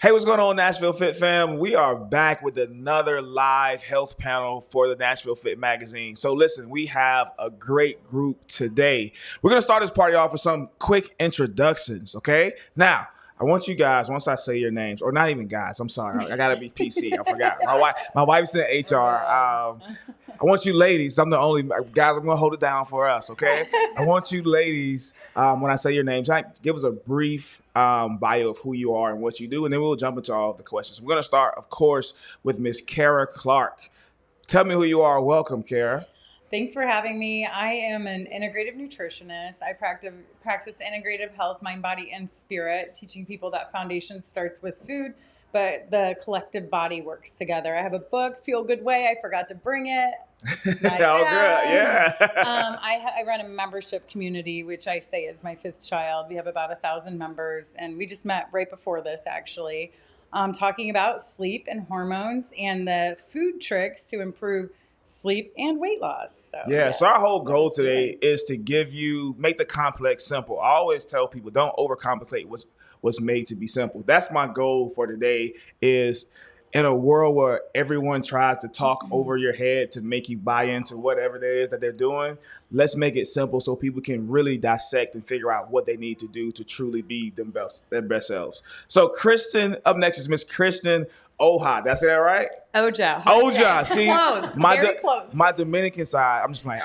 Hey, what's going on, Nashville Fit fam? We are back with another live health panel for the Nashville Fit magazine. So listen, we have a great group today. We're going to start this party off with some quick introductions, okay? Now, I want you guys, once I say your names, or not even guys, I'm sorry, I gotta be PC, I forgot. My wife's in HR. I want you ladies, I'm the only, guys, I'm gonna hold it down for us, okay? I want you ladies, when I say your names, give us a brief bio of who you are and what you do, and then we'll jump into all of the questions. We're gonna start, of course, with Miss Kara Clark. Tell me who you are. Welcome, Kara. Thanks for having me. I am an integrative nutritionist. I practice integrative health, mind, body, and spirit, teaching people that foundation starts with food, but the collective body works together. I have a book, Feel Good Way. I forgot to bring it. Oh, good. Yeah. I run a membership community, which I say is my fifth child. We have about 1,000 members, and we just met right before this, actually, talking about sleep and hormones and the food tricks to improve sleep and weight loss. So our whole goal today is to make the complex simple. I always tell people, don't overcomplicate what's made to be simple. That's my goal for today, is in a world where everyone tries to talk over your head to make you buy into whatever it is that they're doing, let's make it simple so people can really dissect and figure out what they need to do to truly be their best selves. So Kristen, up next is Miss Kristen Oja. Did I say that right? Oja. See, close. Very close. My Dominican side. I'm just playing.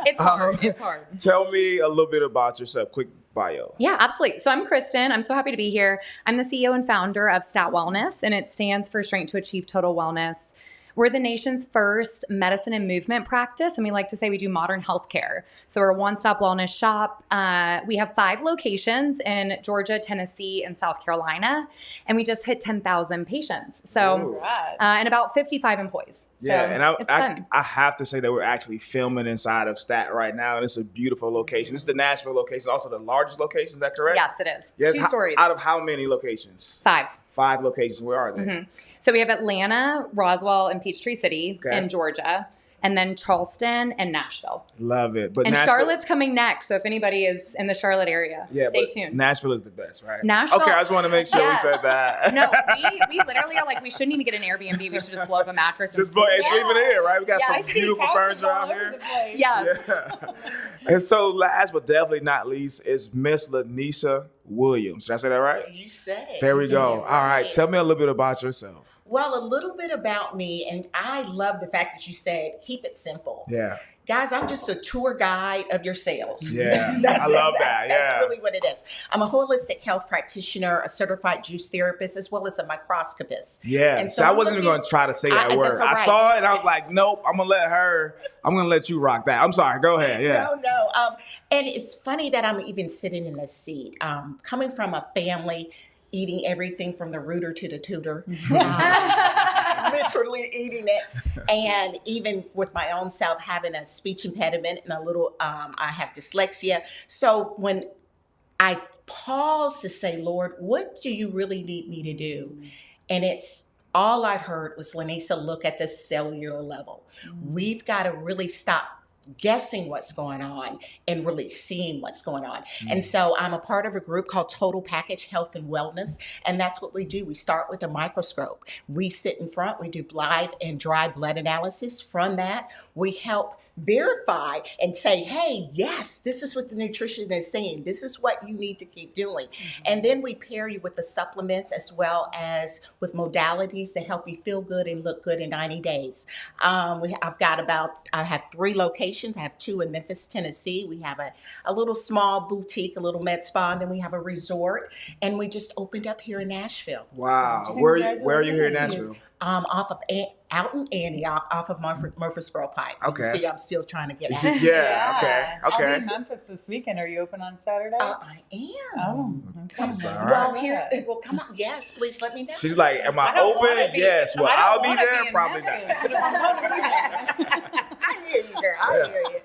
It's hard. It's hard. Tell me a little bit about yourself. Quick bio. Yeah, absolutely. So I'm Kristen. I'm so happy to be here. I'm the CEO and founder of STAT Wellness, and it stands for Strength to Achieve Total Wellness. We're the nation's first medicine and movement practice, and we like to say we do modern healthcare. So we're a one-stop wellness shop. We have 5 locations in Georgia, Tennessee, and South Carolina, and we just hit 10,000 patients. So, and about 55 employees. Yeah, so and I have to say that we're actually filming inside of STAT right now, and it's a beautiful location. This is the Nashville location, also the largest location. Is that correct? Yes, it is. Yes. 2 stories. Out of how many locations? 5. 5 locations. Where are they? Mm-hmm. So we have Atlanta, Roswell, and Peachtree City in Georgia, and then Charleston and Nashville. Love it. But and Charlotte's coming next. So if anybody is in the Charlotte area, stay tuned. Nashville is the best, right? Nashville. Okay, I just want to make sure we said that. No, we literally are like, we shouldn't even get an Airbnb. We should just blow up a mattress and sleep in here, right? We got some beautiful furniture out here. Yes. Yeah. And so last but definitely not least is Miss Lynesa Williams. Did I say that right? You said it. There we go. All right. Tell me a little bit about yourself. Well, a little bit about me, and I love the fact that you said, keep it simple. Yeah. Guys, I'm just a tour guide of your sales. Yeah, I love that. That's really what it is. I'm a holistic health practitioner, a certified juice therapist, as well as a microscopist. Yeah, and so I wasn't even going to try to say that word. I saw it, and I was like, nope, I'm going to let you rock that. I'm sorry, go ahead. Yeah. No. And it's funny that I'm even sitting in this seat. Coming from a family, eating everything from the rooter to the tutor, literally eating it. And even with my own self having a speech impediment and I have dyslexia. So when I pause to say, Lord, what do you really need me to do? And all I heard was, Lynesa, look at the cellular level. We've got to really stop guessing what's going on and really seeing what's going on. And so I'm a part of a group called Total Package Health and Wellness. And that's what we do. We start with a microscope. We sit in front. We do live and dry blood analysis. From that, we help verify and say, hey, yes, this is what the nutrition is saying. This is what you need to keep doing. And then we pair you with the supplements as well as with modalities to help you feel good and look good in 90 days. I have 3 locations. I have 2 in Memphis, Tennessee. We have a little small boutique, a little med spa, and then we have a resort. And we just opened up here in Nashville. Wow. So where are you here in Nashville? Out in Antioch, off of Murfreesboro Pike. Okay. You see, I'm still trying to get out. Yeah. Okay. I'll be in Memphis this weekend. Are you open on Saturday? I am. Oh, okay. Well, come on. Yes, please let me know. She's like, am I open? Yes. Well, I'll be there. Probably not. I hear you, girl. I hear you.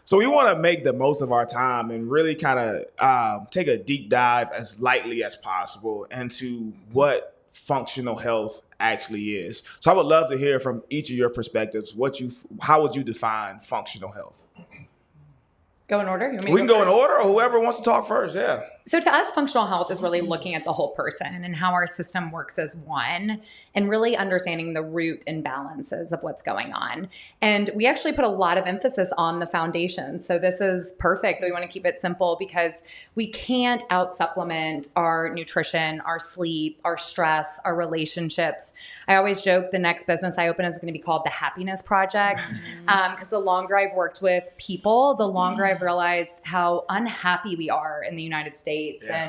So we want to make the most of our time and really kind of take a deep dive as lightly as possible into what functional health actually is. So I would love to hear from each of your perspectives, how would you define functional health? Go in order? You want me to We can go in first? order, or whoever wants to talk first. Yeah. So to us, functional health is really looking at the whole person and how our system works as one and really understanding the root imbalances of what's going on. And we actually put a lot of emphasis on the foundation. So this is perfect. We want to keep it simple because we can't out supplement our nutrition, our sleep, our stress, our relationships. I always joke the next business I open is going to be called the Happiness Project because the longer I've worked with people, the longer I've realized how unhappy we are in the United States. Yeah.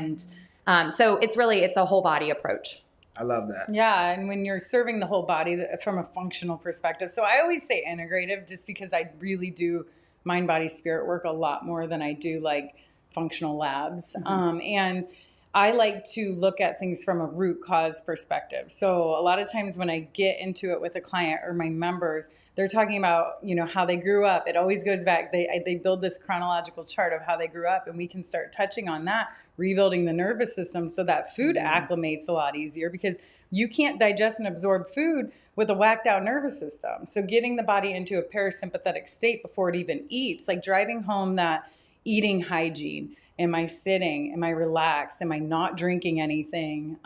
And so it's a whole body approach. I love that. Yeah, and when you're serving the whole body from a functional perspective. So I always say integrative just because I really do mind, body, spirit work a lot more than I do like functional labs. And I like to look at things from a root cause perspective. So a lot of times when I get into it with a client or my members, they're talking about, you know, how they grew up. It always goes back. They build this chronological chart of how they grew up, and we can start touching on that, rebuilding the nervous system so that food acclimates a lot easier because you can't digest and absorb food with a whacked out nervous system. So getting the body into a parasympathetic state before it even eats, like driving home that eating hygiene. Am I sitting? Am I relaxed? Am I not drinking anything?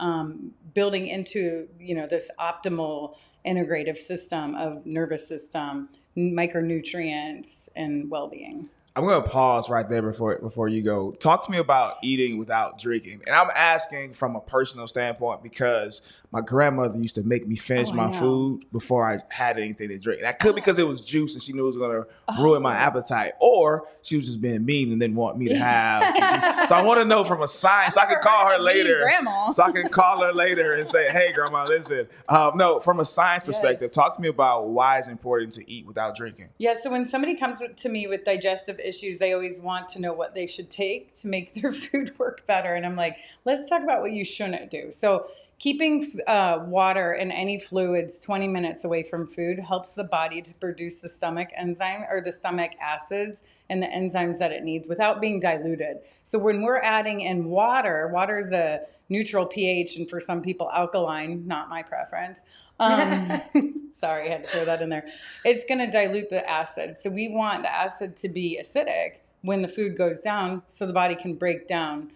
Building into, you know, this optimal integrative system of nervous system, micronutrients, and well-being. I'm going to pause right there before you go. Talk to me about eating without drinking. And I'm asking from a personal standpoint because my grandmother used to make me finish my food before I had anything to drink. And that could be because it was juice and she knew it was going to ruin my appetite. Or she was just being mean and didn't want me to have juice. So I want to know from a science. So I can call her later. Grandma. So I can call her later and say, hey, Grandma, listen. No, from a science perspective, talk to me about why it's important to eat without drinking. Yeah, so when somebody comes to me with digestive issues, they always want to know what they should take to make their food work better. And I'm like, let's talk about what you shouldn't do. So keeping water and any fluids 20 minutes away from food helps the body to produce the stomach enzyme or the stomach acids and the enzymes that it needs without being diluted. So when we're adding in water is a neutral pH and for some people alkaline, not my preference. Sorry, I had to throw that in there. It's going to dilute the acid. So we want the acid to be acidic when the food goes down so the body can break down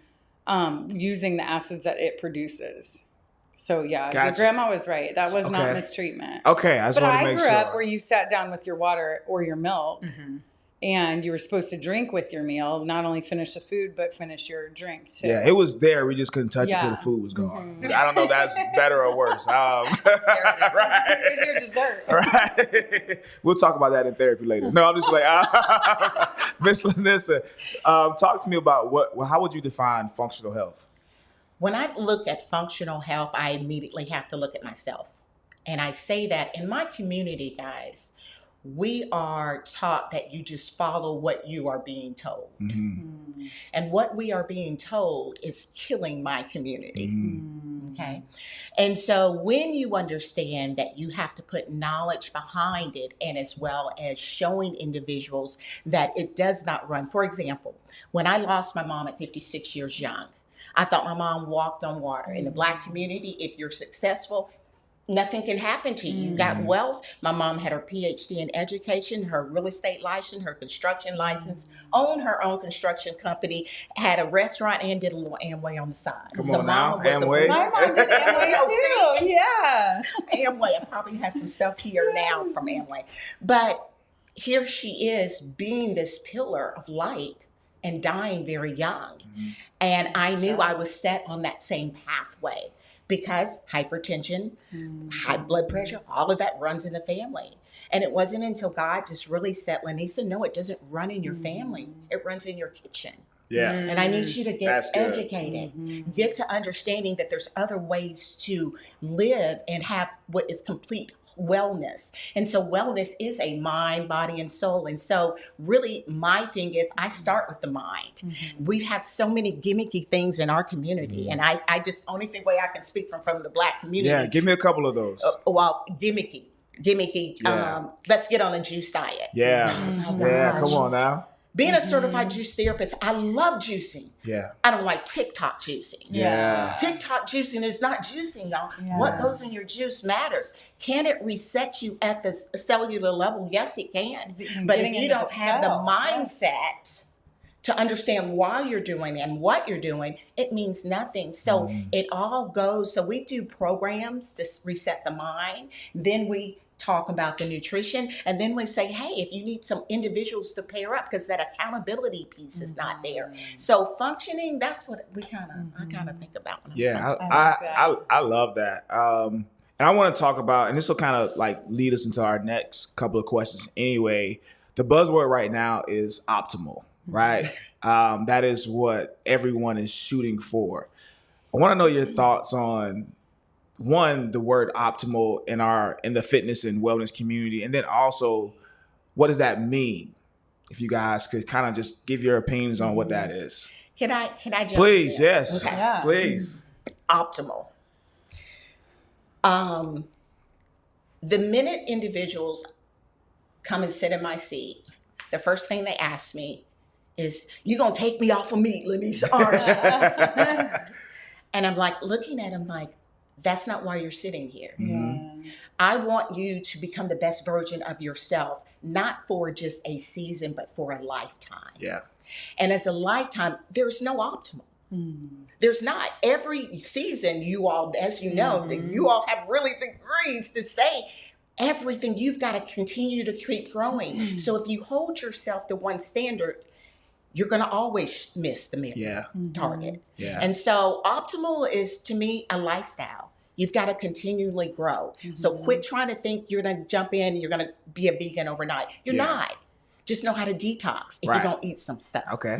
using the acids that it produces. So yeah, Gotcha. Your grandma was right. That was not mistreatment. Okay, I just want to make sure. But I grew up where you sat down with your water or your milk, and you were supposed to drink with your meal, not only finish the food, but finish your drink too. Yeah, it was there. We just couldn't touch it till the food was gone. I don't know if that's better or worse. Right. Here's your dessert. Right. We'll talk about that in therapy later. No, I'm just like, Miss Lynesa, talk to me about how would you define functional health? When I look at functional health, I immediately have to look at myself. And I say that in my community, guys, we are taught that you just follow what you are being told. And what we are being told is killing my community. Okay. And so when you understand that you have to put knowledge behind it and as well as showing individuals that it does not run. For example, when I lost my mom at 56 years young, I thought my mom walked on water. In the Black community, if you're successful, nothing can happen to you. You got wealth. My mom had her PhD in education, her real estate license, her construction license, owned her own construction company, had a restaurant, and did a little Amway on the side. Come on now, Amway. My mom did Amway too. Yeah. Amway. I probably have some stuff here now from Amway. But here she is being this pillar of light and dying very young. And I knew I was set on that same pathway because hypertension, high blood pressure, all of that runs in the family. And it wasn't until God just really said, Lynesa, no, it doesn't run in your family. It runs in your kitchen. Yeah. And I need you to get educated, get to understanding that there's other ways to live and have what is complete wellness. And so wellness is a mind, body, and soul. And so really my thing is I start with the mind. We have so many gimmicky things in our community. And I just, only thing way I can speak from the Black community. Yeah, give me a couple of those. Gimmicky. Let's get on a juice diet. Yeah. Come on now. Being a certified juice therapist, I love juicing. Yeah. I don't like TikTok juicing. Yeah. TikTok juicing is not juicing, y'all. Yeah. What goes in your juice matters. Can it reset you at the cellular level? Yes, it can. But if you don't have the mindset to understand why you're doing and what you're doing, it means nothing. So it all goes. So we do programs to reset the mind. Then we talk about the nutrition. And then we say, hey, if you need some individuals to pair up, because that accountability piece is not there. So functioning, that's what I kind of think about. I love that. And I want to talk about, and this will kind of like lead us into our next couple of questions anyway. The buzzword right now is optimal, right? That is what everyone is shooting for. I want to know your thoughts on, one, the word optimal in the fitness and wellness community, and then also, what does that mean? If you guys could kind of just give your opinions on what that is. Can I jump Please, in? yes. Okay. Yeah. Please. Optimal. The minute individuals come and sit in my seat, the first thing they ask me is, "You gonna take me off of meat, Lynesa?" And I'm like, looking at them like, that's not why you're sitting here. I want you to become the best version of yourself, not for just a season, but for a lifetime. Yeah. And as a lifetime, there's no optimal. There's not. Every season, you all, as you know, that you all have really degrees to say everything. You've got to continue to keep growing. So if you hold yourself to one standard, you're going to always miss the target. Yeah. And so optimal is, to me, a lifestyle. You've got to continually grow. So quit trying to think you're going to jump in and you're going to be a vegan overnight. You're not. Just know how to detox if you're going to eat some stuff. Okay.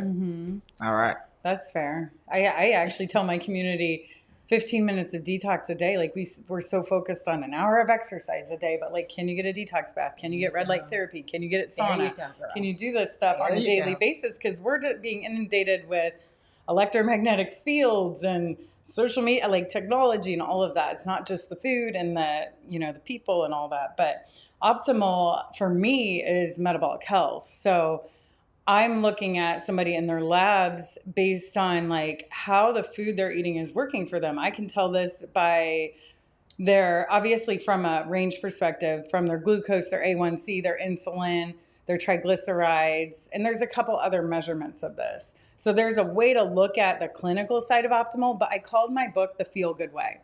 All right. That's fair. I actually tell my community 15 minutes of detox a day. Like we're so focused on an hour of exercise a day, but like, can you get a detox bath? Can you get red light therapy? Can you get it sauna? Can you do this stuff on a daily basis? Because we're being inundated with electromagnetic fields and social media, like technology and all of that. It's not just the food and the people and all that, but optimal for me is metabolic health. So I'm looking at somebody in their labs based on like how the food they're eating is working for them. I can tell this by obviously from a range perspective, from their glucose, their A1C, their insulin, their triglycerides, and there's a couple other measurements of this. So there's a way to look at the clinical side of optimal, but I called my book The Feel Good Way,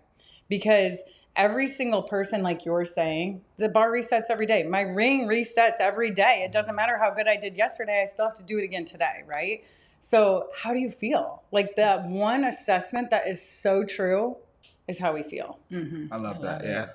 because every single person, like you're saying, the bar resets every day. My ring resets every day. It doesn't matter how good I did yesterday. I still have to do it again today, right? So how do you feel? Like that one assessment that is so true is how we feel. I love that. Yeah.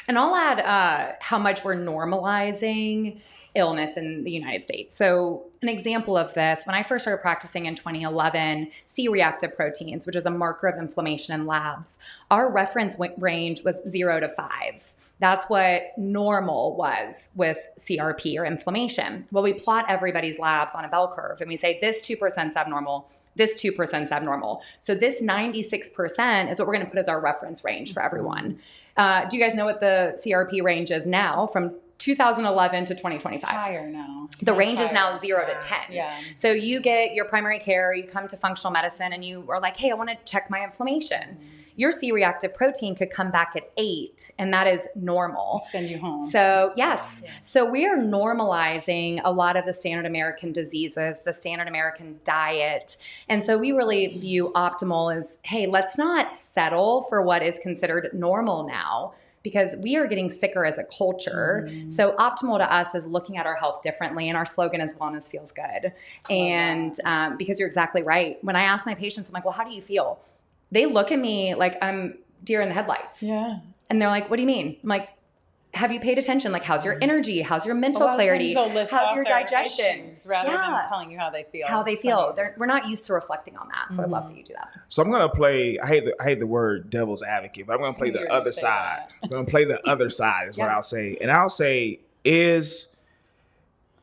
And I'll add how much we're normalizing illness in the United States. So an example of this, when I first started practicing in 2011, C-reactive proteins, which is a marker of inflammation in labs, our reference range was 0 to 5. That's what normal was with CRP or inflammation. Well, we plot everybody's labs on a bell curve and we say this 2% is abnormal, this 2% is abnormal. So this 96% is what we're going to put as our reference range for everyone. Do you guys know what the CRP range is now from 2011 to 2025? Higher now. The range is now 0 to 10. Yeah. So you get your primary care, you come to functional medicine and you are like, hey, I want to check my inflammation. Your C-reactive protein could come back at 8, and that is normal. Send you home. So yes. So we are normalizing a lot of the standard American diseases, the standard American diet. And so we really view optimal as, hey, let's not settle for what is considered normal now, because we are getting sicker as a culture. So optimal to us is looking at our health differently, and our slogan is wellness feels good. And because you're exactly right. When I ask my patients, I'm like, well, how do you feel? They look at me like I'm deer in the headlights. Yeah. And they're like, what do you mean? I'm like, have you paid attention? Like, how's your energy? How's your mental clarity? How's your digestion? Rather than telling you how they feel. How they feel. We're not used to reflecting on that. So I love that you do that. So I'm going to play, I hate the word devil's advocate, but I'm going to play the other side. I'm going to play the other side is what I'll say. And I'll say, is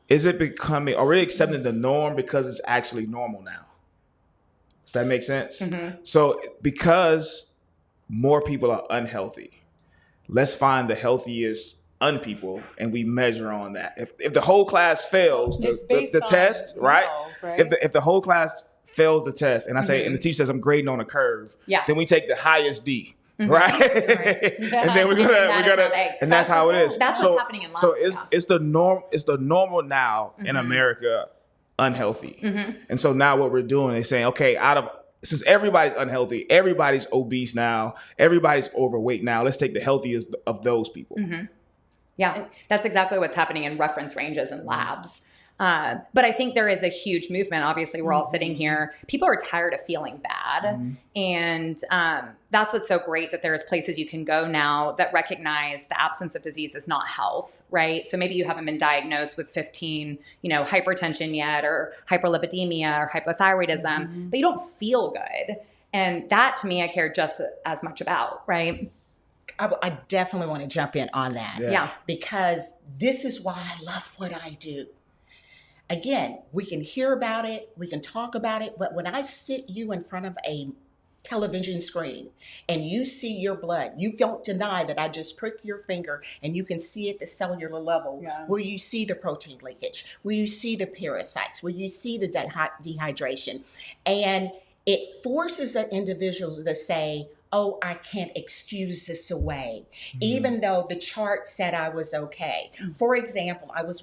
it becoming, are we accepting the norm because it's actually normal now? Does that make sense? So because more people are unhealthy, let's find the healthiest unpeople and we measure on that. If the whole class fails the test, right? If the whole class fails the test and I say, and the teacher says I'm grading on a curve, then we take the highest D. Right? And then we're gonna and that's how it is. That's what's happening in labs. So it's the normal now in America, unhealthy. And so now what we're doing is saying, okay, since everybody's unhealthy, everybody's obese now, everybody's overweight now, let's take the healthiest of those people. Yeah, that's exactly what's happening in reference ranges and labs. But I think there is a huge movement. Obviously, we're all sitting here. People are tired of feeling bad. And that's what's so great, that there's places you can go now that recognize the absence of disease is not health, right? So maybe you haven't been diagnosed with 15, hypertension yet, or hyperlipidemia or hypothyroidism, but you don't feel good. And that, to me, I care just as much about, right? I definitely want to jump in on that. Yeah. Because this is why I love what I do. Again, we can hear about it, we can talk about it, but when I sit you in front of a television screen and you see your blood, you don't deny that I just prick your finger and you can see at the cellular level where you see the protein leakage, where you see the parasites, where you see the dehydration. And it forces an individual to say, oh, I can't excuse this away, even though the chart said I was okay. For example, I was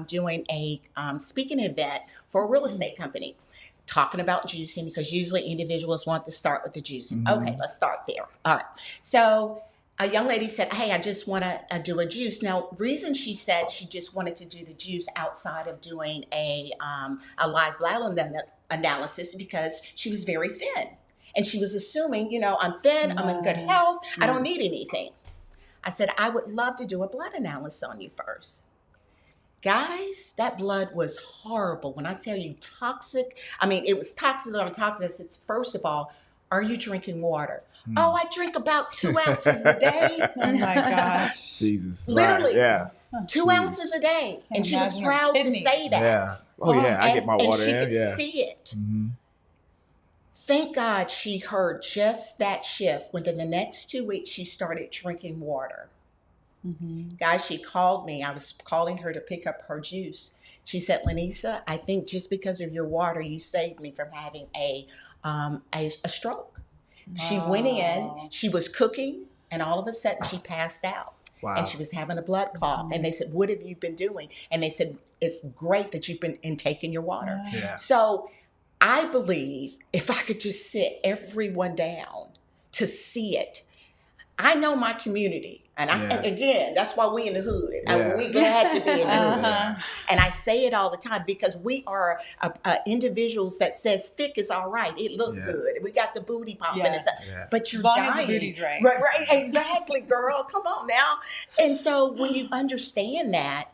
doing a speaking event for a real estate company, talking about juicing, because usually individuals want to start with the juicing. Okay, let's start there. All right. So a young lady said, hey, I just want to do a juice. Now, reason she said she just wanted to do the juice outside of doing a live blood analysis, because she was very thin. And she was assuming, I'm thin, I'm in good health, I don't need anything. I said, I would love to do a blood analysis on you first. Guys, that blood was horrible. When I tell you toxic, it was toxic on toxic. I said, first of all, are you drinking water? Oh, I drink about 2 ounces a day. Oh my gosh. Jesus. Literally. Right. Yeah. 2 ounces a day. And she was proud to say that. Yeah. Oh, yeah. I get my water in. And she could see it. Thank God she heard just that shift. Within the next 2 weeks, she started drinking water. Guys, she called me. I was calling her to pick up her juice. She said, Lynesa, I think just because of your water, you saved me from having a stroke. She went in, she was cooking, and all of a sudden she passed out. Wow. And she was having a blood clot. And they said, what have you been doing? And they said, it's great that you've been taking your water. Yeah. So I believe if I could just sit everyone down to see it, I know my community. And again, that's why we in the hood. And we glad to be in the hood. And I say it all the time, because we are individuals that says thick is all right. It look good. We got the booty popping and stuff. But you're as long dying. as the booty's right. Right. Exactly, girl. Come on now. And so when you understand that,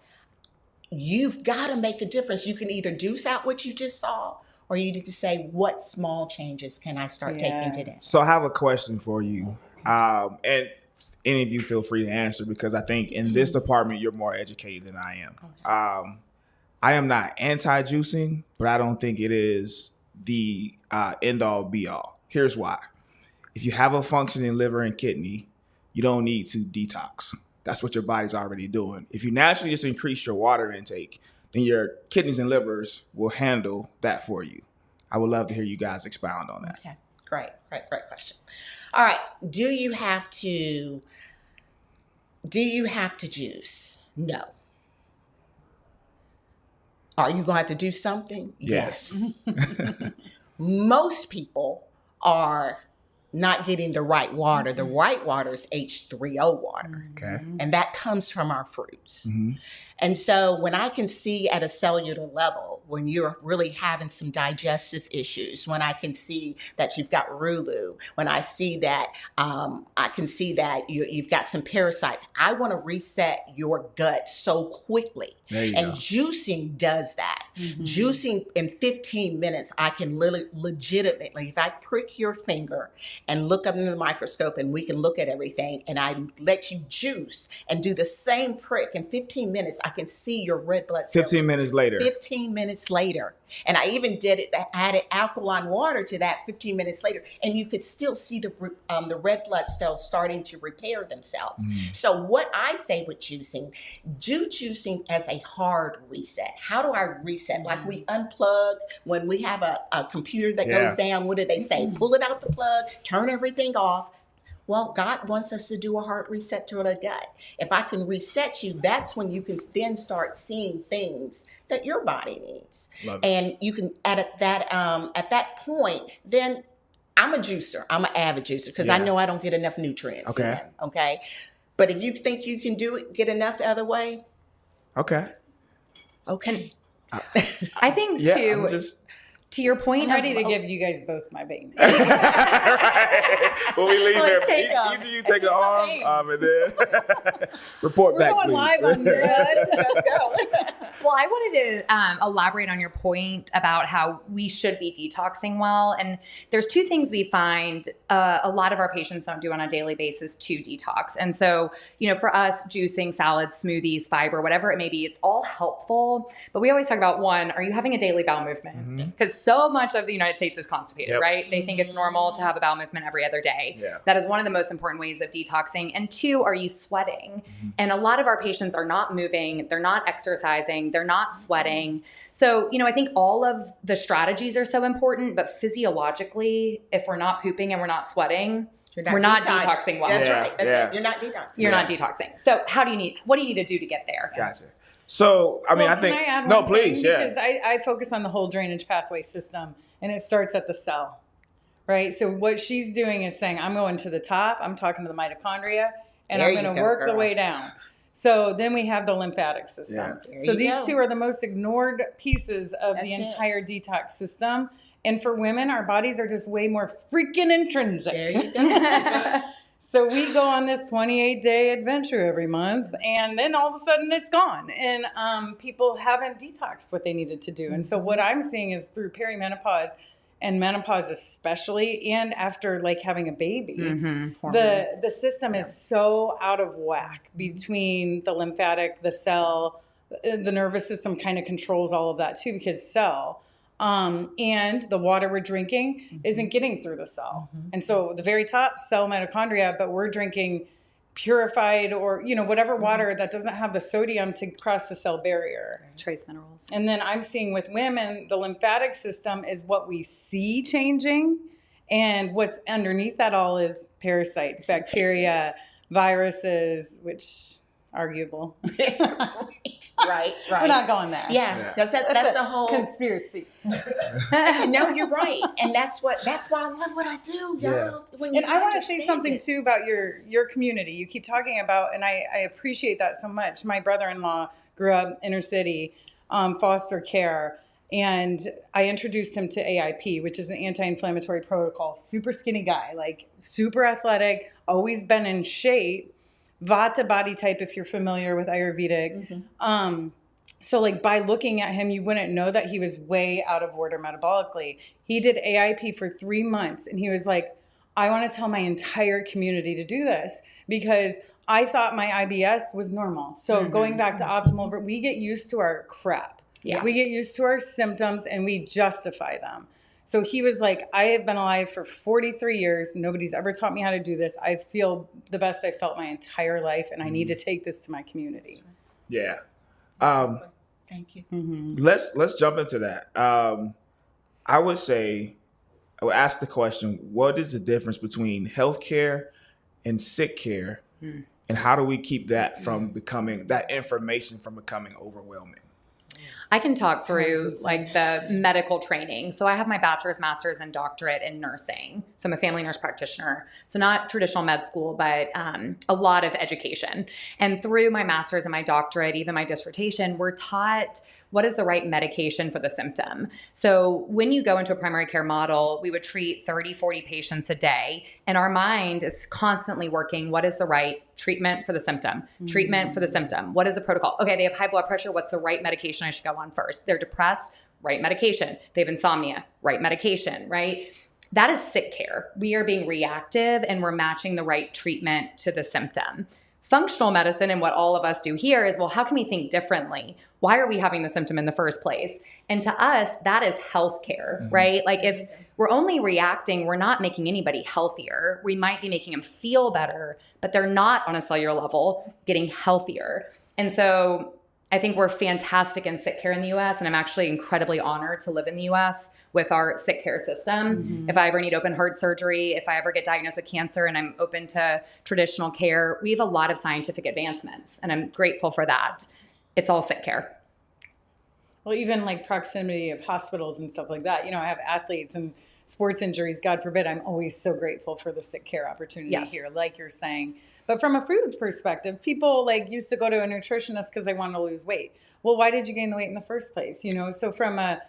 you've got to make a difference. You can either deuce out what you just saw, or you need to say, what small changes can I start taking today? So I have a question for you. And any of you feel free to answer, because I think in this department, you're more educated than I am. Okay. I am not anti-juicing, but I don't think it is the end-all be-all. Here's why. If you have a functioning liver and kidney, you don't need to detox. That's what your body's already doing. If you naturally just increase your water intake, then your kidneys and livers will handle that for you. I would love to hear you guys expound on that. Okay, great question. All right, do you have to juice? No. Are you going to have to do something? Yes. Most people are not getting the right water. The right water is H3O water. Okay. And that comes from our fruits. And so when I can see at a cellular level, when you're really having some digestive issues, when I can see that you've got Rulu, when I see that I can see that you've got some parasites, I want to reset your gut so quickly. And juicing does that. Juicing in 15 minutes, I can legitimately, if I prick your finger and look up into the microscope and we can look at everything, and I let you juice and do the same prick in 15 minutes, I can see your red blood cells. 15 minutes later. 15 minutes later. And I even added alkaline water to that 15 minutes later. And you could still see the red blood cells starting to repair themselves. So what I say with juicing, do juicing as a hard reset. How do I reset? Like we unplug when we have a computer that goes down. What do they say? Pull it out the plug, turn everything off. Well, God wants us to do a heart reset to the gut. If I can reset you, that's when you can then start seeing things that your body needs. Love it. And you can at that point, then I'm a juicer. I'm an avid juicer because I Yeah. know I don't get enough nutrients Okay. in. Okay. But if you think you can get enough the other way, Okay. okay. I think Yeah, too, I'm just to your point, I'm ready of, to give you guys both my baby. right. When we leave Like, here, take 'em. each of you take an arm, Thanks. and then report We're back, going please. live on Good. Let's go. well, I wanted to elaborate on your point about how we should be detoxing well. And there's two things we find a lot of our patients don't do on a daily basis to detox. And so, for us, juicing, salads, smoothies, fiber, whatever it may be, it's all helpful. But we always talk about, one, are you having a daily bowel movement? Because so much of the United States is constipated, Yep. right? They think it's normal to have a bowel movement every other day. Yeah. That is one of the most important ways of detoxing. And two, are you sweating? And a lot of our patients are not moving, they're not exercising, they're not sweating. So, I think all of the strategies are so important, but physiologically, if we're not pooping and we're not sweating, we're not detoxing well. That's Yeah, right. That's yeah. it. You're not detoxing. You're not detoxing. So what do you need to do to get there? Gotcha. So, I mean, I think Can I add no, one please, thing? yeah. Because I focus on the whole drainage pathway system, and it starts at the cell, right? So what she's doing is saying, I'm going to the top, I'm talking to the mitochondria, and There I'm you going to go, work the girl. way down. So then we have the lymphatic system. Yeah. There So you these go. two are the most ignored pieces of the That's it. entire detox system. And for women, our bodies are just way more freaking intrinsic. There you go. So we go on this 28-day adventure every month, and then all of a sudden it's gone. And people haven't detoxed what they needed to do. And so what I'm seeing is through perimenopause and menopause especially, and after having a baby, the system is so out of whack between the lymphatic, the cell, the nervous system kind of controls all of that too, because cell. And the water we're drinking isn't getting through the cell. And so the very top, cell mitochondria, but we're drinking purified or, whatever water that doesn't have the sodium to cross the cell barrier. Trace minerals. And then I'm seeing with women, the lymphatic system is what we see changing. And what's underneath that all is parasites, bacteria, viruses, which arguable. Right. We're not going there. Yeah, that's a whole conspiracy. No, you're right, and that's why I love what I do, y'all. Yeah. When you And I want to say understand something it. too about your community. You keep talking about, and I appreciate that so much. My brother-in-law grew up inner city, foster care, and I introduced him to AIP, which is an anti-inflammatory protocol. Super skinny guy, super athletic, always been in shape. Vata body type, if you're familiar with Ayurvedic. So by looking at him, you wouldn't know that he was way out of order metabolically. He did AIP for 3 months, and he was like, I want to tell my entire community to do this because I thought my IBS was normal. So going back to optimal, we get used to our crap. Yeah. We get used to our symptoms and we justify them. So he was like, I have been alive for 43 years. Nobody's ever taught me how to do this. I feel the best I felt my entire life, and I need to take this to my community. Yeah. Thank you. Let's jump into that. I would ask the question, what is the difference between healthcare and sick care? And how do we keep that that information from becoming overwhelming? I can talk through the medical training. So I have my bachelor's, master's, and doctorate in nursing. So I'm a family nurse practitioner. So not traditional med school, but a lot of education. And through my master's and my doctorate, even my dissertation, we're taught what is the right medication for the symptom. So when you go into a primary care model, we would treat 30, 40 patients a day. And our mind is constantly working, what is the right treatment for the symptom? Treatment for the symptom. What is the protocol? Okay, they have high blood pressure. What's the right medication I should go on first? They're depressed, right medication. They have insomnia, right medication, right? That is sick care. We are being reactive and we're matching the right treatment to the symptom. Functional medicine and what all of us do here is, well, how can we think differently? Why are we having the symptom in the first place? And to us, that is healthcare, right? If we're only reacting, we're not making anybody healthier. We might be making them feel better, but they're not on a cellular level getting healthier. And so I think we're fantastic in sick care in the U.S., and I'm actually incredibly honored to live in the U.S. with our sick care system. Mm-hmm. If I ever need open heart surgery, if I ever get diagnosed with cancer and I'm open to traditional care, we have a lot of scientific advancements, and I'm grateful for that. It's all sick care. Well, even like proximity of hospitals and stuff like that. You know, I have athletes and sports injuries, God forbid. I'm always so grateful for the sick care opportunity here, like you're saying. But from a food perspective, people like used to go to a nutritionist because they wanted to lose weight. Well, why did you gain the weight in the first place? You know, so from a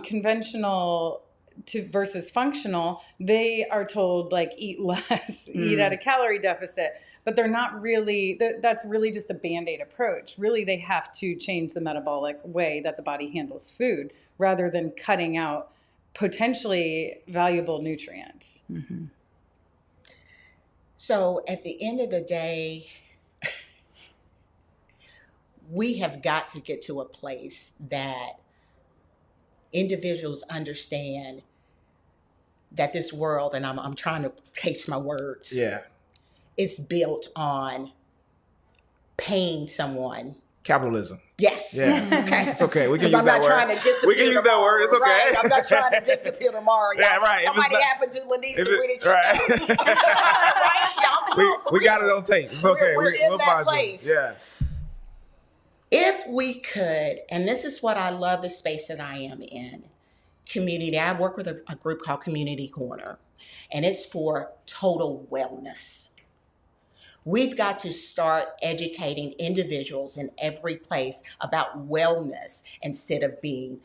conventional to versus functional, they are told like eat less, eat at a calorie deficit, but they're not really, that's really just a Band-Aid approach. Really, they have to change the metabolic way that the body handles food rather than cutting out potentially valuable nutrients. Mm-hmm. So at the end of the day, we have got to get to a place that individuals understand that this world, and I'm trying to case my words, is built on paying someone. Capitalism. Yes. Yeah. Okay. It's okay. We can use I'm that not word. trying to disappear. We can use that word. It's okay. Right. I'm not trying to disappear tomorrow. Yeah, right. Somebody happened to Lynesa. Where did you right. go? Right? Y'all come on, we got it on tape. It's okay. We're in we'll that find place. You. Yeah. If we could, and this is what I love the space that I am in, community. I work with a group called Community Corner, and it's for total wellness. We've got to start educating individuals in every place about wellness instead of being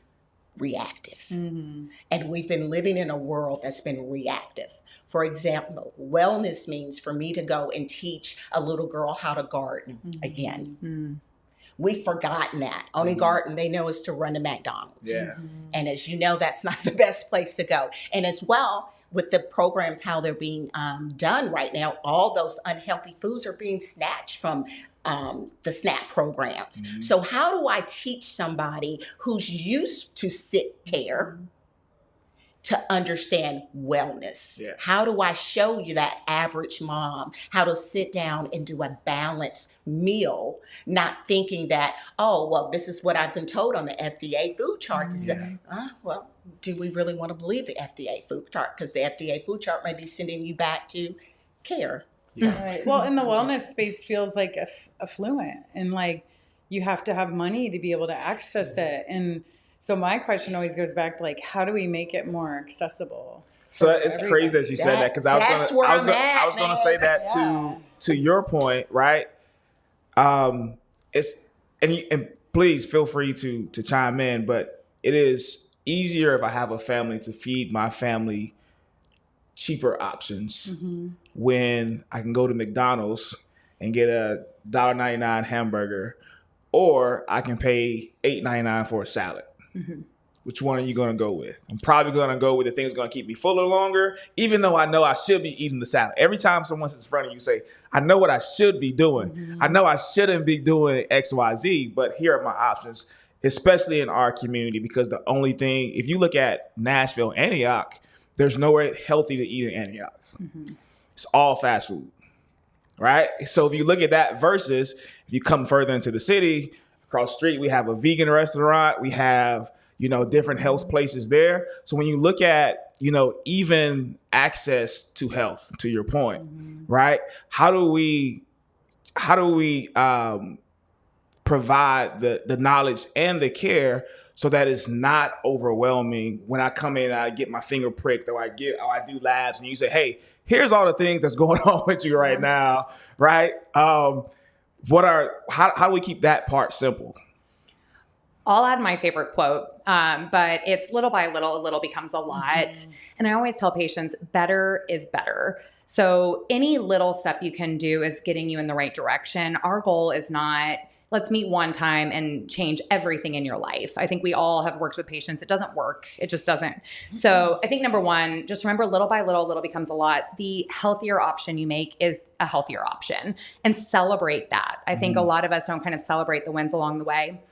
reactive. Mm-hmm. And we've been living in a world that's been reactive. For example, wellness means for me to go and teach a little girl how to garden again. Mm-hmm. We've forgotten that. Only garden they know is to run to McDonald's. Yeah. And as you know, that's not the best place to go. And as well, with the programs, how they're being done right now, all those unhealthy foods are being snatched from the SNAP programs. Mm-hmm. So how do I teach somebody who's used to sick care to understand wellness? Yeah. How do I show you that average mom how to sit down and do a balanced meal, not thinking that, oh, well, this is what I've been told on the FDA food chart to say, well, do we really want to believe the FDA food chart? Because the FDA food chart may be sending you back to care. So, right. Well, and the wellness space feels like affluent, and like you have to have money to be able to access it. And so my question always goes back to like, how do we make it more accessible? So it's crazy that you said that, because I was going to say that to your point, right? It's and please feel free to chime in, but it is easier if I have a family to feed my family cheaper options when I can go to McDonald's and get a $1.99 hamburger, or I can pay $8.99 for a salad. Mm-hmm. Which one are you going to go with? I'm probably going to go with the thing that's going to keep me fuller longer, even though I know I should be eating the salad. Every time someone sits in front of you, say, I know what I should be doing. Mm-hmm. I know I shouldn't be doing X, Y, Z, but here are my options, especially in our community, because the only thing, if you look at Nashville, Antioch, there's nowhere healthy to eat in Antioch. Mm-hmm. It's all fast food, right? So if you look at that versus if you come further into the city, across the street, we have a vegan restaurant. We have, different health places there. So when you look at, even access to health, to your point, right? How do we provide the knowledge and the care so that it's not overwhelming when I come in and I get my finger pricked, or I do labs and you say, hey, here's all the things that's going on with you right now, right? How do we keep that part simple? I'll add my favorite quote, but it's little by little, a little becomes a lot. Mm-hmm. And I always tell patients, better is better. So any little step you can do is getting you in the right direction. Our goal is not, let's meet one time and change everything in your life. I think we all have worked with patients. It doesn't work. It just doesn't. Mm-hmm. So I think number one, just remember little by little, little becomes a lot. The healthier option you make is a healthier option, and celebrate that. I think a lot of us don't kind of celebrate the wins along the way.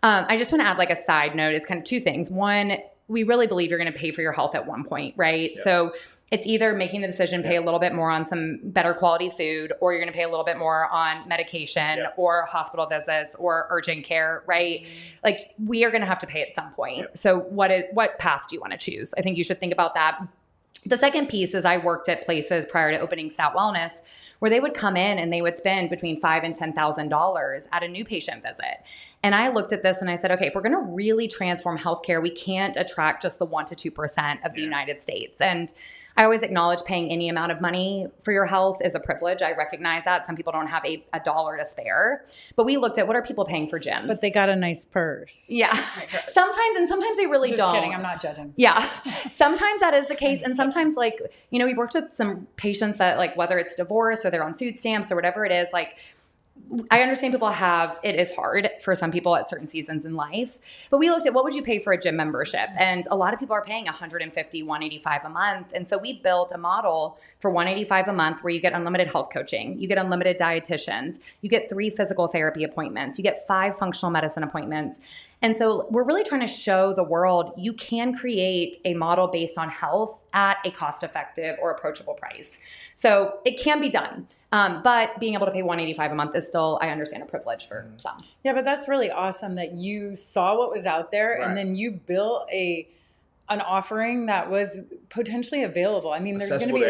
I just want to add like a side note. It's kind of two things. One, we really believe you're going to pay for your health at one point, right? Yep. So it's either making the decision, pay a little bit more on some better quality food, or you're going to pay a little bit more on medication or hospital visits or urgent care, right? Like we are going to have to pay at some point. Yep. So what path do you want to choose? I think you should think about that. The second piece is I worked at places prior to opening Stout Wellness where they would come in and they would spend between $5,000 and $10,000 at a new patient visit. And I looked at this and I said, okay, if we're going to really transform healthcare, we can't attract just the 1% to 2% of the United States. And I always acknowledge paying any amount of money for your health is a privilege. I recognize that. Some people don't have a dollar to spare. But we looked at what are people paying for gyms? But they got a nice purse. Yeah. Sometimes they really Just don't. kidding. I'm not judging. Yeah. Sometimes that is the case. And sometimes like, we've worked with some patients that like, whether it's divorce or they're on food stamps or whatever it is, like, I understand it is hard for some people at certain seasons in life, but we looked at what would you pay for a gym membership? And a lot of people are paying $150, $185 a month. And so we built a model for $185 a month where you get unlimited health coaching, you get unlimited dietitians, you get 3 physical therapy appointments, you get 5 functional medicine appointments. And so we're really trying to show the world you can create a model based on health at a cost-effective or approachable price. So it can be done. But being able to pay $185 a month is still, I understand, a privilege for some. Yeah, but that's really awesome that you saw what was out there and then you built an offering that was potentially available. I mean, there's going to be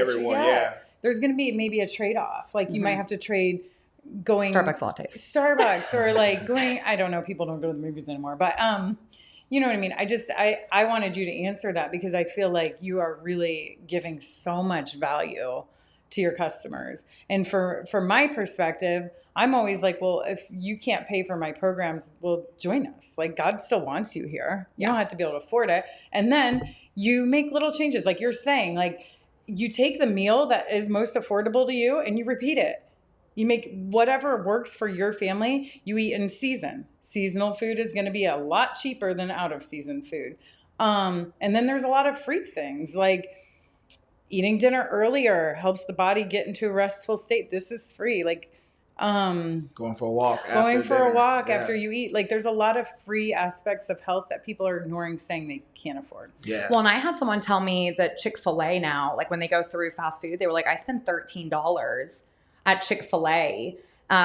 there's going to be maybe a trade-off. Like you might have to trade going Starbucks lattes. Or like going, I don't know, people don't go to the movies anymore, but you know what I mean? I wanted you to answer that because I feel like you are really giving so much value to your customers. And from my perspective, I'm always like, well, if you can't pay for my programs, well, join us. Like God still wants you here. You don't have to be able to afford it. And then you make little changes. Like you're saying, like you take the meal that is most affordable to you and you repeat it. You make whatever works for your family, you eat in season. Seasonal food is going to be a lot cheaper than out of season food. And then there's a lot of free things like eating dinner earlier helps the body get into a restful state. This is free. Like going for a walk after you eat. Like there's a lot of free aspects of health that people are ignoring saying they can't afford. Yeah. Well, and I had someone tell me that Chick-fil-A now, like when they go through fast food, they were like, I spend $13 at Chick-fil-A,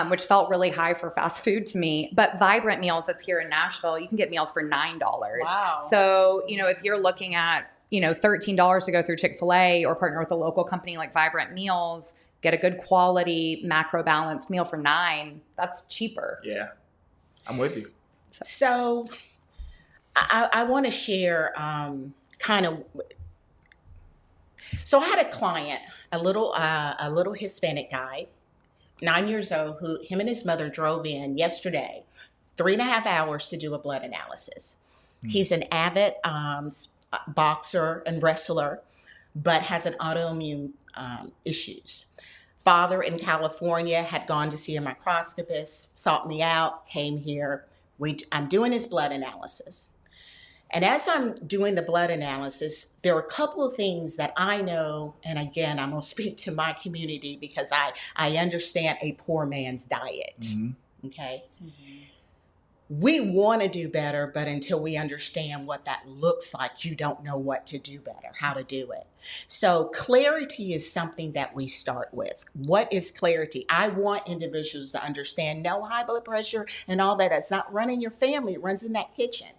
which felt really high for fast food to me. But Vibrant Meals that's here in Nashville, you can get meals for $9. Wow. So, if you're looking at, $13 to go through Chick-fil-A or partner with a local company like Vibrant Meals, get a good quality macro balanced meal for $9, that's cheaper. Yeah, I'm with you. So I want to share so I had a client, a little Hispanic guy, 9 years old, who him and his mother drove in yesterday, 3.5 hours to do a blood analysis. He's an avid boxer and wrestler, but has an autoimmune issues. Father in California had gone to see a microscopist, sought me out, came here. I'm doing his blood analysis. And as I'm doing the blood analysis, there are a couple of things that I know, and again, I'm going to speak to my community because I understand a poor man's diet, okay? We want to do better, but until we understand what that looks like, you don't know what to do better, how to do it. So clarity is something that we start with. What is clarity? I want individuals to understand no high blood pressure and all that. That's not running your family. It runs in that kitchen.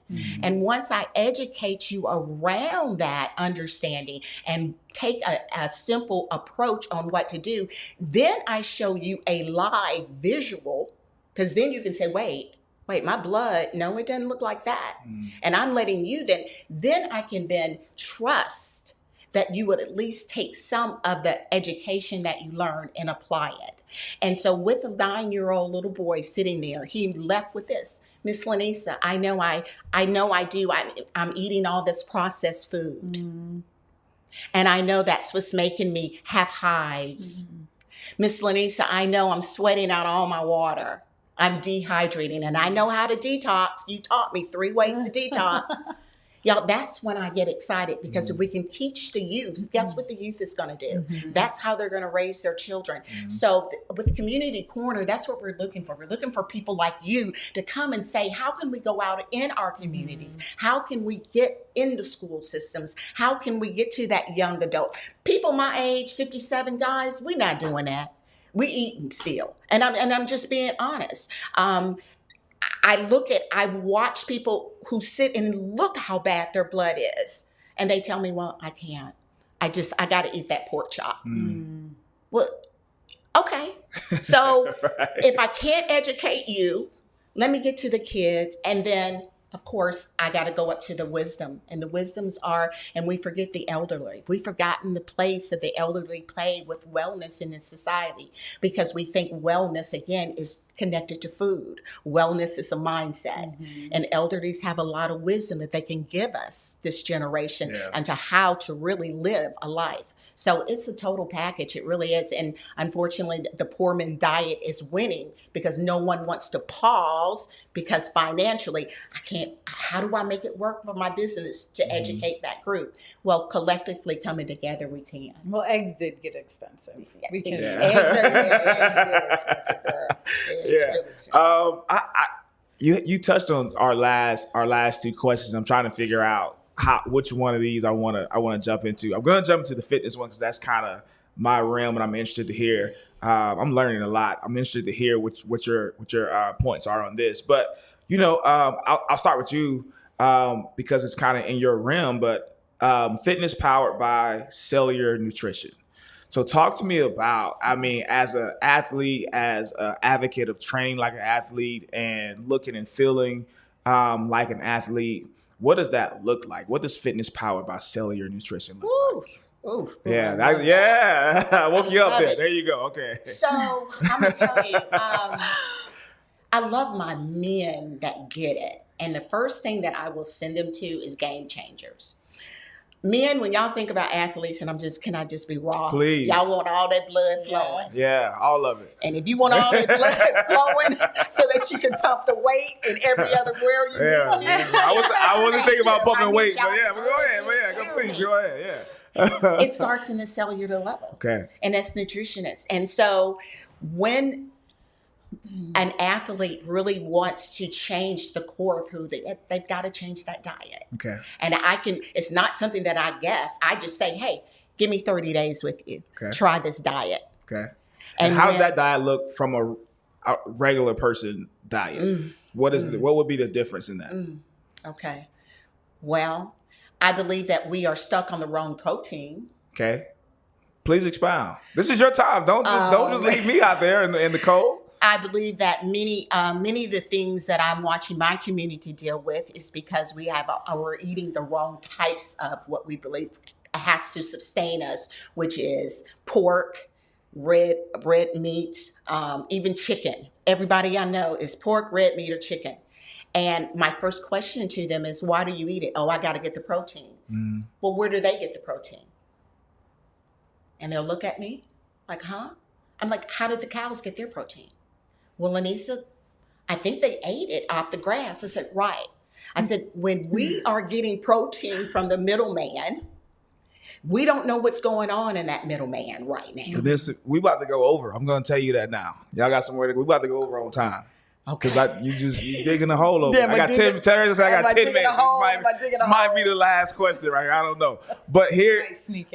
And once I educate you around that understanding and take a simple approach on what to do, then I show you a live visual, because then you can say, wait, my blood, no, it doesn't look like that. And I'm letting you then I can then trust that you would at least take some of the education that you learned and apply it. And so with a 9-year-old little boy sitting there, he left with this, Miss Lynesa, I know I do. I'm eating all this processed food. And I know that's what's making me have hives. Miss Lynesa, I know I'm sweating out all my water. I'm dehydrating and I know how to detox. You taught me 3 ways to detox. Y'all, that's when I get excited, because if we can teach the youth, guess what the youth is going to do? That's how they're going to raise their children. So with Community Corner, that's what we're looking for. We're looking for people like you to come and say, how can we go out in our communities? How can we get in the school systems? How can we get to that young adult? People my age, 57 guys, we're not doing that. We eating still. And I'm just being honest. I watch people who sit and look how bad their blood is. And they tell me, well, I can't. I got to eat that pork chop. Well, okay. So if I can't educate you, let me get to the kids. And then, of course, I got to go up to the wisdom. And the wisdoms are, and we forget the elderly. We've forgotten the place that the elderly play with wellness in this society, because we think wellness, again, is connected to food. Wellness is a mindset. And elderlies have a lot of wisdom that they can give us, this generation, and to how to really live a life. So it's a total package. It really is. And unfortunately, the poor man diet is winning, because no one wants to pause, because financially, I can't, how do I make it work for my business to educate that group? Well, collectively coming together, we can. Well, eggs did get expensive. We can. Eggs are really expensive, girl. Eggs really You touched on our last two questions. I'm trying to figure out which one of these I want to jump into. I'm going to jump into the fitness one, because that's kind of my realm, and I'm interested to hear. I'm learning a lot. I'm interested to hear what your points are on this. But I'll start with you because it's kind of in your realm. But fitness powered by cellular nutrition. So talk to me about, as an athlete, as an advocate of training like an athlete and looking and feeling like an athlete. What does that look like? What does fitness powered by cellular nutrition look like? Oof. Yeah, I woke you up there. There you go. Okay. So I'm gonna tell you, I love my men that get it, and the first thing that I will send them to is Game Changers. Men, when y'all think about athletes, and can I just be raw? Please. Y'all want all that blood flowing. Yeah, all of it. And if you want all that blood flowing so that you can pump the weight in every other where you need to. I wasn't thinking about pumping weight, but go ahead. Please, go ahead. Yeah. It starts in the cellular level. Okay. And that's nutritionists. And so when an athlete really wants to change the core of who they've got to change that diet. Okay. And it's not something that I guess. I just say, hey, give me 30 days with you. Okay. Try this diet. Okay. And how does that diet look from a regular person diet? What would be the difference in that? Okay. Well, I believe that we are stuck on the wrong protein. Okay. Please expound. This is your time. Don't just leave me out there in the cold. I believe that many of the things that I'm watching my community deal with is because we're eating the wrong types of what we believe has to sustain us, which is pork, red meats, even chicken. Everybody I know is pork, red meat, or chicken. And my first question to them is, why do you eat it? Oh, I got to get the protein. Well, where do they get the protein? And they'll look at me like, huh? I'm like, how did the cows get their protein? Well, Lynesa, I think they ate it off the grass. I said, right. I said, when we are getting protein from the middleman, we don't know what's going on in that middleman right now. We about to go over. I'm going to tell you that now. Y'all got somewhere to go. We about to go over on time. Okay. Because you digging a hole over. I got 10 minutes. I got 10 minutes. This might be the last question right here. I don't know. But here,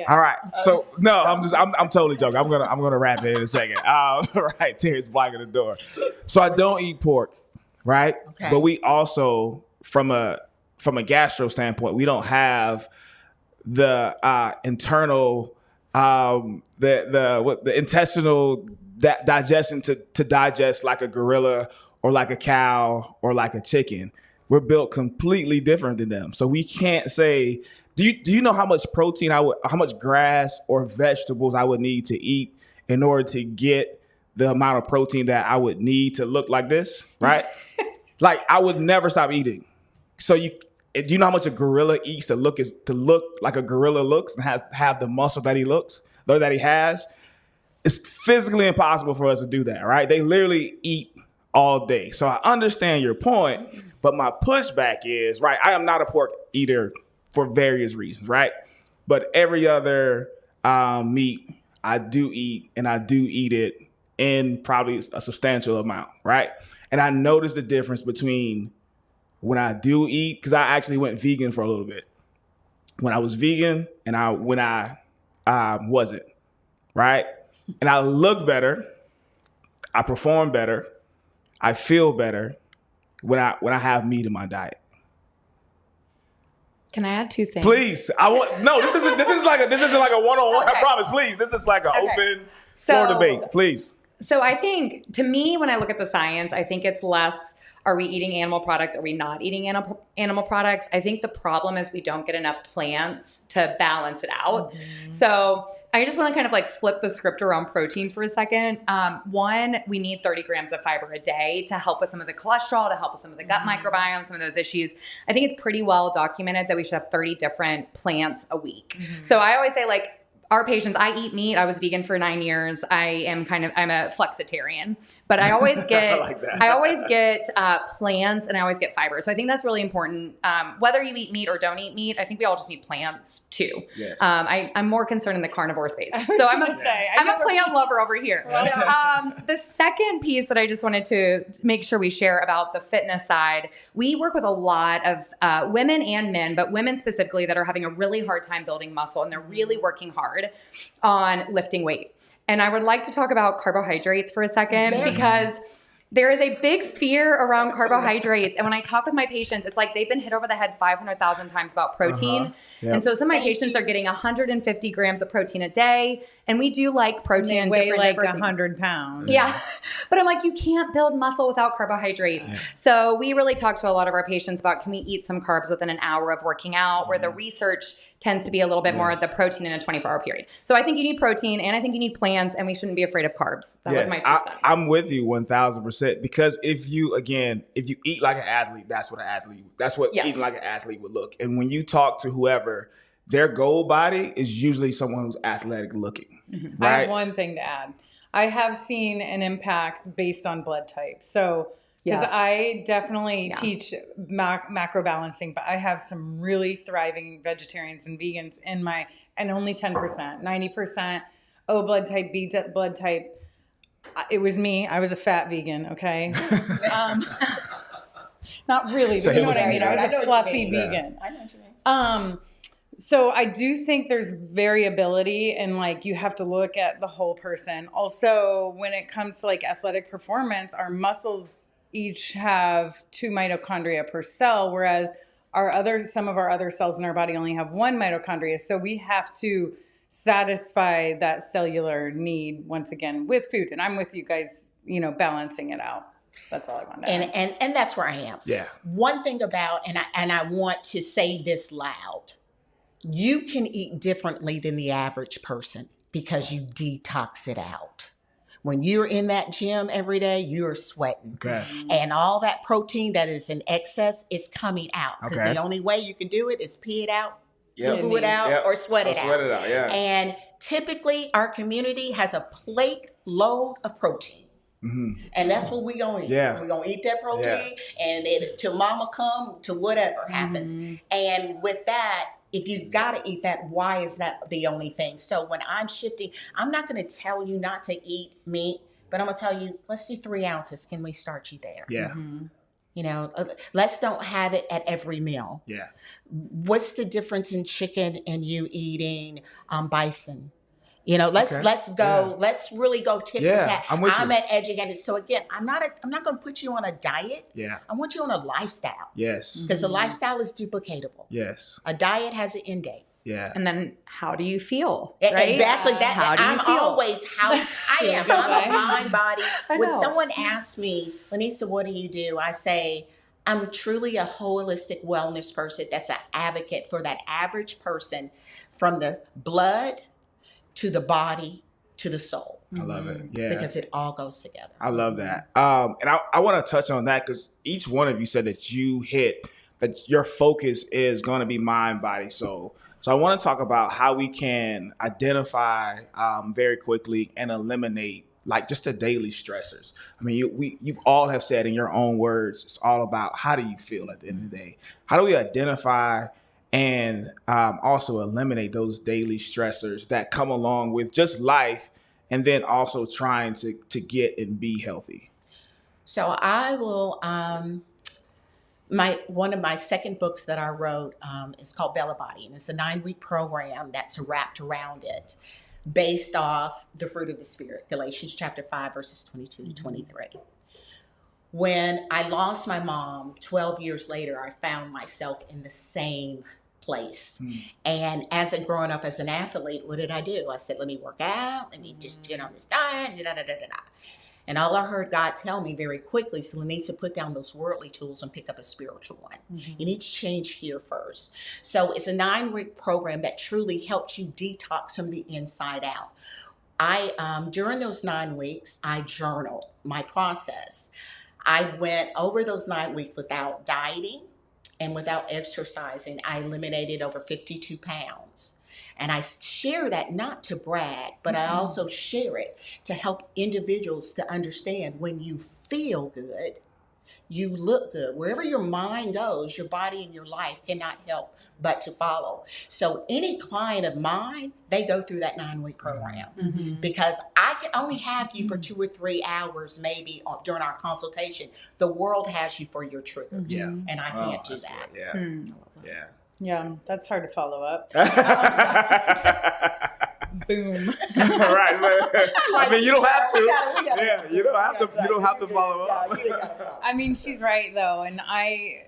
all right. So no, I'm totally joking. I'm gonna wrap it in a second. Right, Terry's blocking the door. So I don't eat pork, right? Okay. But we also, from a gastro standpoint, we don't have the internal the intestinal digestion to digest like a gorilla or like a cow or like a chicken. We're built completely different than them. So we can't say, do you know how much protein how much grass or vegetables I would need to eat in order to get the amount of protein that I would need to look like this, right? Like I would never stop eating. So do you know how much a gorilla eats to look like a gorilla looks and have the muscle that he has? It's physically impossible for us to do that, right? They literally eat all day. So I understand your point, but my pushback is, right, I am not a pork eater for various reasons, right? But every other meat I do eat, and I do eat it in probably a substantial amount, right? And I noticed the difference between when I do eat, because I actually went vegan for a little bit. When I was vegan and when I wasn't, right? And I look better, I perform better, I feel better when I have meat in my diet. Can I add two things? Please, this isn't like a one-on-one. Okay. I promise. Please, this is like an open floor debate. Please. So I think, to me, when I look at the science, I think it's less, are we eating animal products? Are we not eating animal products? I think the problem is we don't get enough plants to balance it out. Mm-hmm. So I just want to kind of like flip the script around protein for a second. One, we need 30 grams of fiber a day to help with some of the cholesterol, to help with some of the gut microbiome, some of those issues. I think it's pretty well documented that we should have 30 different plants a week. Mm-hmm. So I always say, like, our patients, I eat meat. I was vegan for 9 years. I'm a flexitarian, but I always get, plants and I always get fiber. So I think that's really important. Whether you eat meat or don't eat meat, I think we all just need plants too. Yes. I'm more concerned in the carnivore space. So I'm a plant lover over here. The second piece that I just wanted to make sure we share about the fitness side, we work with a lot of women and men, but women specifically, that are having a really hard time building muscle, and they're really working hard on lifting weight. And I would like to talk about carbohydrates for a second, because there is a big fear around carbohydrates. And when I talk with my patients, it's like they've been hit over the head 500,000 times about protein. Yep. And so some of my patients are getting 150 grams of protein a day. And we do like protein. And they weigh like 100 pounds. Yeah. But I'm like, you can't build muscle without carbohydrates. So we really talk to a lot of our patients about, can we eat some carbs within an hour of working out, where the research tends to be a little bit more of the protein in a 24-hour period. So I think you need protein, and I think you need plants, and we shouldn't be afraid of carbs. That was my 2 cents. I'm with you 1,000%, because if you eat like an athlete, that's what eating like an athlete would look. And when you talk to whoever, their goal body is usually someone who's athletic looking. Mm-hmm. Right? I have one thing to add. I have seen an impact based on blood type. So, because I definitely teach macro balancing, but I have some really thriving vegetarians and vegans and only 10%, 90% O blood type, B blood type. It was me. I was a fat vegan, okay? Not really, but you know what I mean? I was a fluffy vegan. I know what you mean. So I do think there's variability, and like you have to look at the whole person. Also, when it comes to like athletic performance, our muscles each have 2 mitochondria per cell, whereas some of our other cells in our body only have 1 mitochondria. So we have to satisfy that cellular need once again with food. And I'm with you guys, balancing it out. That's all I want to add. And that's where I am. Yeah. One thing about, and I want to say this loud, you can eat differently than the average person because you detox it out. When you're in that gym every day, you're sweating. Okay. And all that protein that is in excess is coming out. Because the only way you can do it is pee it out, poo it out, or sweat it out. Yeah. And typically, our community has a plate load of protein. Mm-hmm. And that's what we're going to eat. Yeah. We're going to eat that protein and till mama come, to whatever happens. Mm-hmm. And with that, if you've got to eat that, why is that the only thing? So when I'm shifting, I'm not going to tell you not to eat meat, but I'm going to tell you, let's do 3 ounces. Can we start you there? Yeah. Mm-hmm. Let's don't have it at every meal. Yeah. What's the difference in chicken and you eating bison? Let's go. Yeah. Let's really go tit for tat. I'm at educated. So again, I'm not going to put you on a diet. Yeah. I want you on a lifestyle. Yes. Because the lifestyle is duplicatable. Yes. A diet has an end date. Yeah. And then how do you feel? Right? Exactly. I'm always how I am. I'm a mind body. When someone asks me, Lynesa, what do you do? I say, I'm truly a holistic wellness person that's an advocate for that average person, from the blood to the body, to the soul. I love it. Yeah. Because it all goes together. I love that. And I want to touch on that, because each one of you said that you hit that your focus is going to be mind, body, soul. So I want to talk about how we can identify very quickly and eliminate like just the daily stressors. I mean, you've all have said in your own words, it's all about how do you feel at the end of the day? How do we identify and also eliminate those daily stressors that come along with just life, and then also trying to get and be healthy? So I will, one of my second books that I wrote is called Bella Body, and it's a 9-week program that's wrapped around it, based off the fruit of the Spirit, Galatians chapter 5, verses 22 to 23. When I lost my mom 12 years later, I found myself in the same place. And as a growing up as an athlete, what did I do? I said, let me work out, let me just get on this diet, da da da da da. And all I heard God tell me very quickly, so Lynesa, put down those worldly tools and pick up a spiritual one. You need to change here first. So it's a 9-week program that truly helps you detox from the inside out. During those 9 weeks, I journaled my process. I went over those 9 weeks without dieting and without exercising. I eliminated over 52 pounds. And I share that not to brag, but I also share it to help individuals to understand when you feel good, you look good. Wherever your mind goes, your body and your life cannot help but to follow. So any client of mine, they go through that 9-week program because I can only have you for 2 or 3 hours, maybe during our consultation. The world has you for your triggers, and I can't do that. Yeah, that's hard to follow up. Boom. Right. I mean, you don't have to. You don't have to follow up. I mean, she's right though, and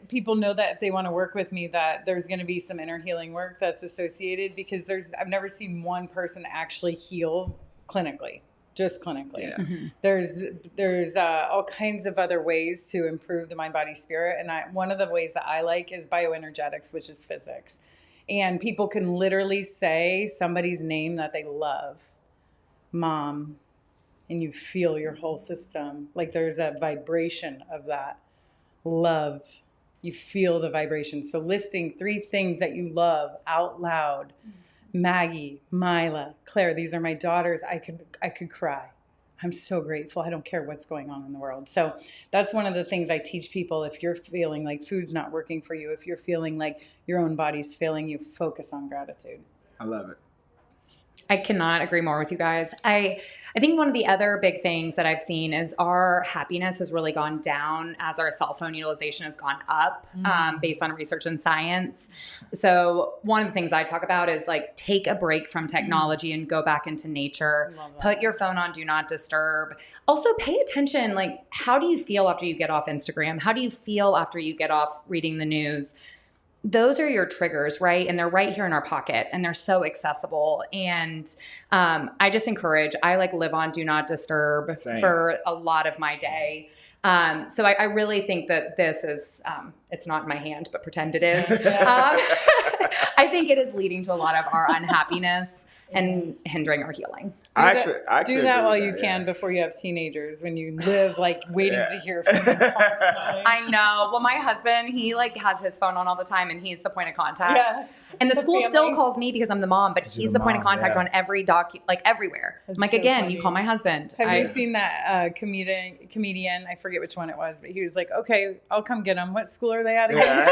people know that if they want to work with me, that there's going to be some inner healing work that's associated, because I've never seen one person actually heal clinically. Just clinically. There's all kinds of other ways to improve the mind, body, spirit. And one of the ways that I like is bioenergetics, which is physics. And people can literally say somebody's name that they love, mom, and you feel your whole system. Like there's a vibration of that love. You feel the vibration. So listing 3 things that you love out loud. Maggie, Mila, Claire, these are my daughters. I could cry. I'm so grateful. I don't care what's going on in the world. So that's one of the things I teach people. If you're feeling like food's not working for you, if you're feeling like your own body's failing you, focus on gratitude. I love it. I cannot agree more with you guys. I think one of the other big things that I've seen is our happiness has really gone down as our cell phone utilization has gone up, based on research and science. So one of the things I talk about is like take a break from technology and go back into nature. Put your phone on do not disturb. Also pay attention, like how do you feel after you get off Instagram? How do you feel after you get off reading the news? Those are your triggers, right? And they're right here in our pocket and they're so accessible. And I just encourage, I like live on do not disturb for a lot of my day. So I really think that this is, it's not in my hand, but pretend it is. I think it is leading to a lot of our unhappiness and hindering our healing. Do that while you can before you have teenagers, when you live like waiting to hear from them constantly. I know. Well, my husband, he like has his phone on all the time and he's the point of contact. Yes. And the school still calls me because I'm the mom, but he's the point of contact on every like everywhere. That's I'm like, so again, funny. You call my husband. Have you seen that comedian? I forget which one it was, but he was like, okay, I'll come get them. What school are they at again?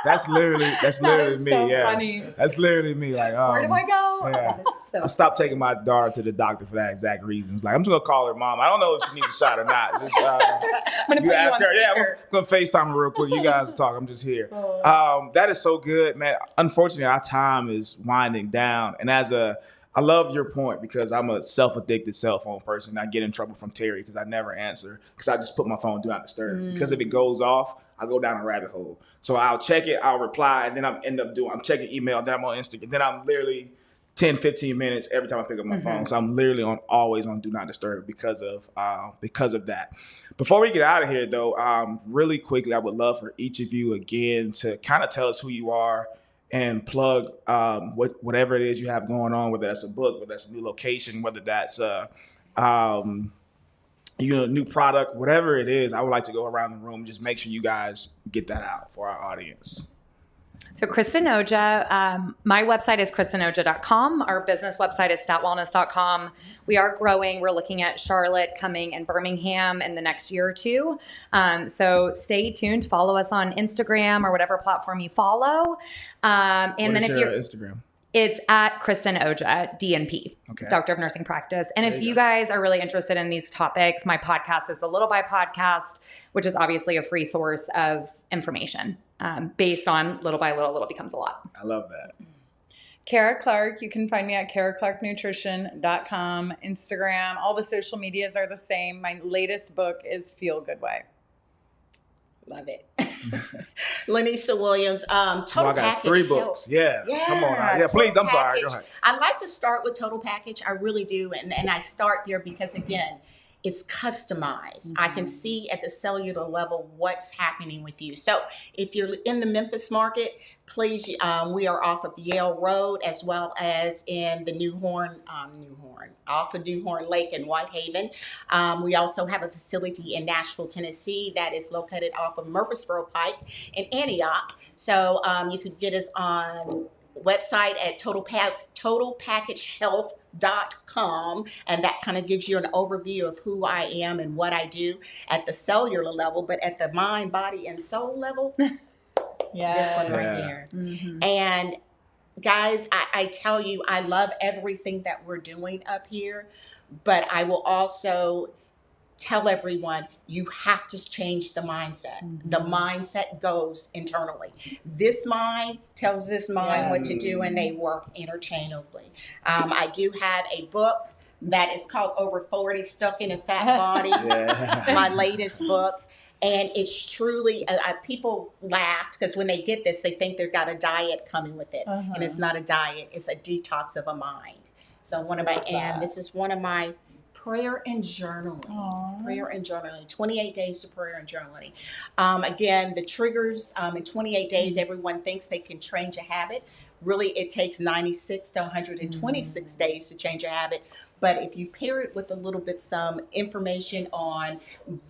That's literally me. So funny. That's literally me. Like, where do I go? Yeah. I stopped taking my daughter to the doctor for that exact reason. It's like, I'm just gonna call her mom. I don't know if she needs a shot or not. Just, I'm gonna put ask you on her. Yeah, speaker. I'm gonna FaceTime her real quick. You guys talk. I'm just here. That is so good, man. Unfortunately, our time is winding down, and I love your point, because I'm a self-addicted cell phone person. I get in trouble from Terry because I never answer, because I just put my phone do not disturb. Because if it goes off, I go down a rabbit hole. So I'll check it, I'll reply, and then I'm checking email, then I'm on Instagram, then I'm literally 10, 15 minutes every time I pick up my phone. So I'm literally always on do not disturb because of that. Before we get out of here though, really quickly, I would love for each of you again to kind of tell us who you are and plug whatever it is you have going on, whether that's a book, whether that's a new location, whether that's new product, whatever it is. I would like to go around the room and just make sure you guys get that out for our audience. So Kristen Oja, my website is kristenoja.com. Our business website is statwellness.com. We are growing. We're looking at Charlotte coming and Birmingham in the next year or two. So stay tuned. Follow us on Instagram or whatever platform you follow. And What then is if your you're Instagram? It's at Kristen Oja, DNP, Okay. Doctor of Nursing Practice. And There if you you go. guys are really interested in these topics, my podcast is the Little by Podcast, which is obviously a free source of information based on little by little, little becomes a lot. I love that. Kara Clark, you can find me at karaclarknutrition.com, Instagram. All the social medias are the same. My latest book is Feel Good Way. Love it. Lynesa Williams, Total Well, I got Package 3 Health. books. Yeah. Come on. Yeah, Total please. I'm sorry. Go Package. ahead. I like to start with Total Package. I really do. And I start there because, again, it's customized. I can see at the cellular level what's happening with you. So if you're in the Memphis market, please, we are off of Yale Road as well as in the off of New Horn Lake in Whitehaven. We also have a facility in Nashville, Tennessee that is located off of Murfreesboro Pike in Antioch. So you could get us on website at totalpackagehealth.com, and that kind of gives you an overview of who I am and what I do at the cellular level, but at the mind, body, and soul level, this one right Yeah. here. And guys, I tell you, I love everything that we're doing up here, but I will also tell everyone you have to change the mindset. The mindset goes internally. This mind tells this mind what to do, and they work interchangeably. I do have a book that is called Over 40 Stuck in a Fat Body, my latest book. And it's truly, people laugh because when they get this, they think they've got a diet coming with it. And it's not a diet, it's a detox of a mind. So this is one of my prayer and journaling. Aww. Prayer and journaling. 28 days to prayer and journaling. Again, the triggers in 28 days, everyone thinks they can change a habit. Really, it takes 96 to 126 days to change a habit. But if you pair it with a little bit some information on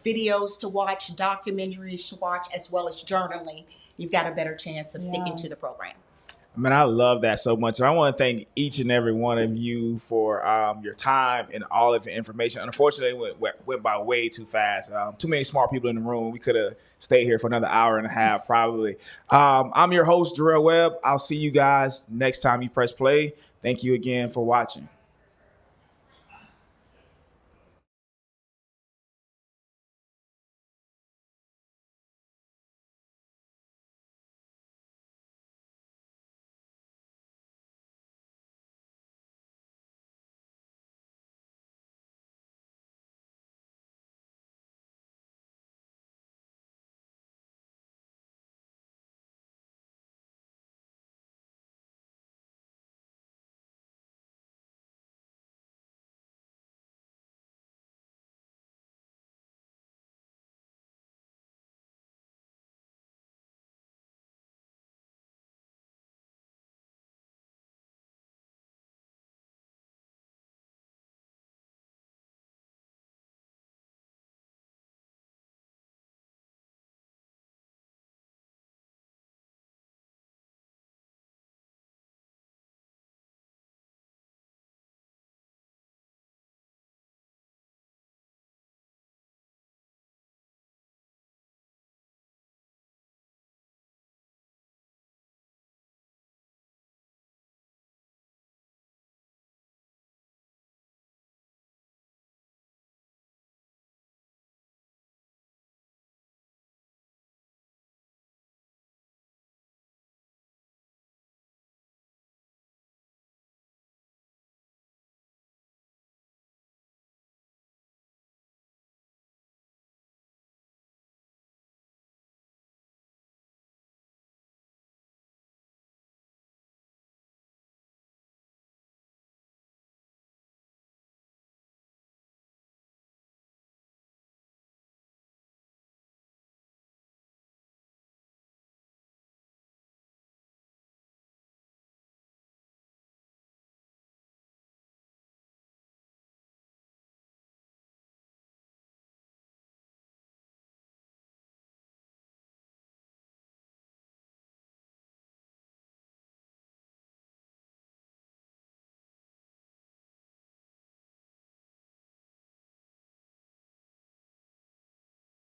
videos to watch, documentaries to watch, as well as journaling, you've got a better chance of sticking to the program. Man, I love that so much. And I want to thank each and every one of you for your time and all of the information. Unfortunately, it went by way too fast. Too many smart people in the room. We could have stayed here for another hour and a half, probably. I'm your host, Jarrell Webb. I'll see you guys next time you press play. Thank you again for watching.